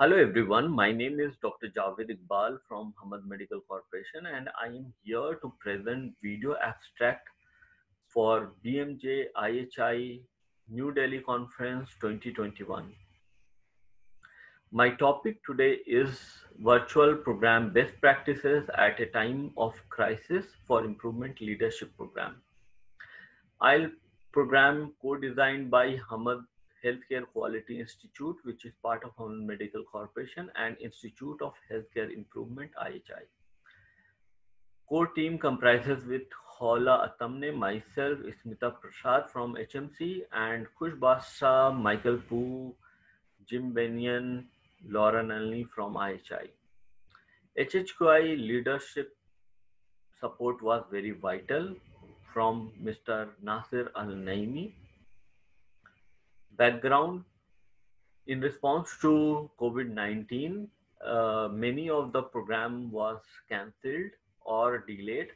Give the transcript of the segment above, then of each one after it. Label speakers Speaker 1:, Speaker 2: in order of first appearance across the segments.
Speaker 1: Hello everyone, my name is Dr. Javed Iqbal from Hamad Medical Corporation and I am here to present video abstract for BMJ IHI New Delhi Conference 2021. My topic today is virtual program best practices at a time of crisis for improvement leadership program. I'll program co-designed by Hamad Healthcare Quality Institute, which is part of Hamad Medical Corporation and Institute of Healthcare Improvement IHI. Core team comprises with Hola Atamne, myself, Smita Prasad from HMC, and Khush Basha, Michael Poo, Jim Benyon, Laura Nalini from IHI. HHQI leadership support was very vital from Mr. Nasir Al Naimi. Background: in response to COVID-19, many of the program was cancelled or delayed.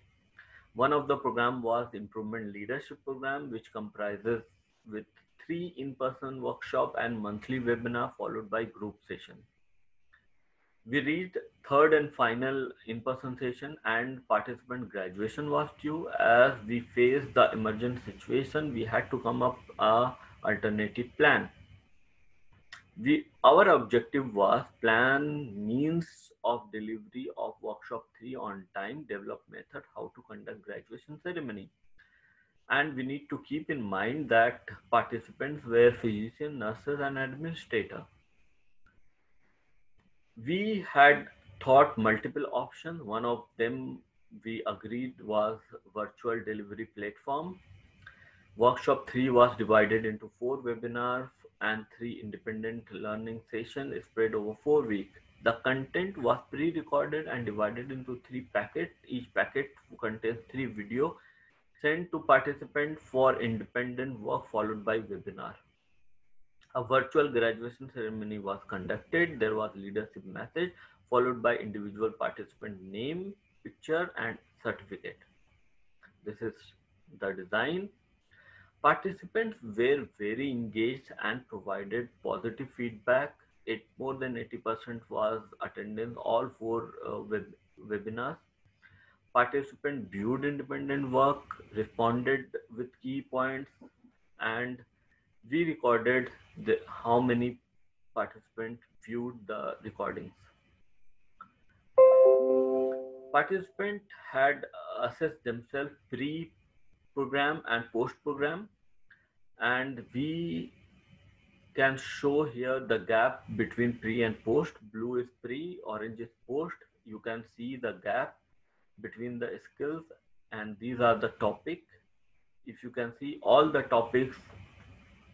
Speaker 1: One of the program was Improvement Leadership Program, which comprises with 3 in-person workshop and monthly webinar followed by group session. We reached third and final in-person session and participant graduation was due. As we faced the emergent situation, we had to come up a alternative plan. Our objective was plan means of delivery of workshop 3 on time, develop method how to conduct graduation ceremony. And we need to keep in mind that participants were physicians, nurses, and administrator. We had thought multiple options. One of them we agreed was virtual delivery platform. Workshop 3 was divided into 4 webinars and 3 independent learning sessions spread over 4 weeks. The content was pre-recorded and divided into 3 packets. Each packet contains 3 videos sent to participants for independent work followed by webinar. A virtual graduation ceremony was conducted. There was leadership message followed by individual participant name, picture and certificate. This is the design. Participants were very engaged and provided positive feedback. More than 80% was attendance all 4 webinars. Participants viewed independent work, responded with key points, and we recorded how many participants viewed the recordings. Participants had assessed themselves pre-program and post-program, and we can show here the gap between pre and post. Blue is pre, orange is post. You can see the gap between the skills, and these are the topic. If you can see all the topics,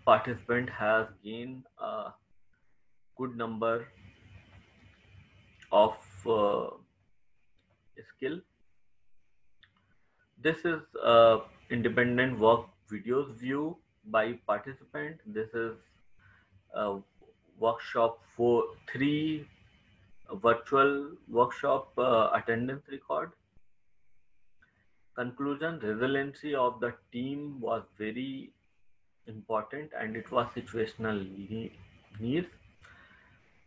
Speaker 1: participant has gained a good number of skill. This is independent work videos view by participant. This is a workshop for 3 virtual workshop attendance record. Conclusion: resiliency of the team was very important and it was situational needs.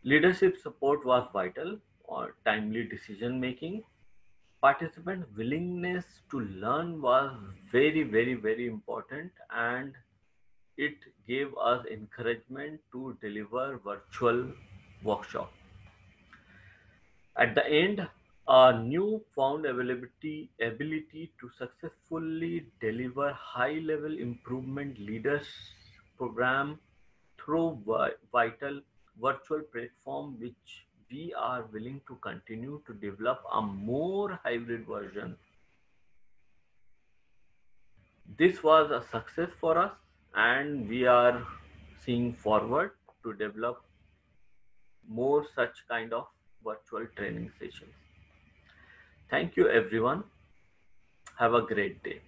Speaker 1: Leadership support was vital or timely decision making. Participant willingness to learn was very important, and it gave us encouragement to deliver virtual workshop. At the end, a new found ability to successfully deliver high level improvement leaders program through vital virtual platform, which we are willing to continue to develop a more hybrid version. This was a success for us and we are seeing forward to develop more such kind of virtual training sessions. Thank you everyone. Have a great day.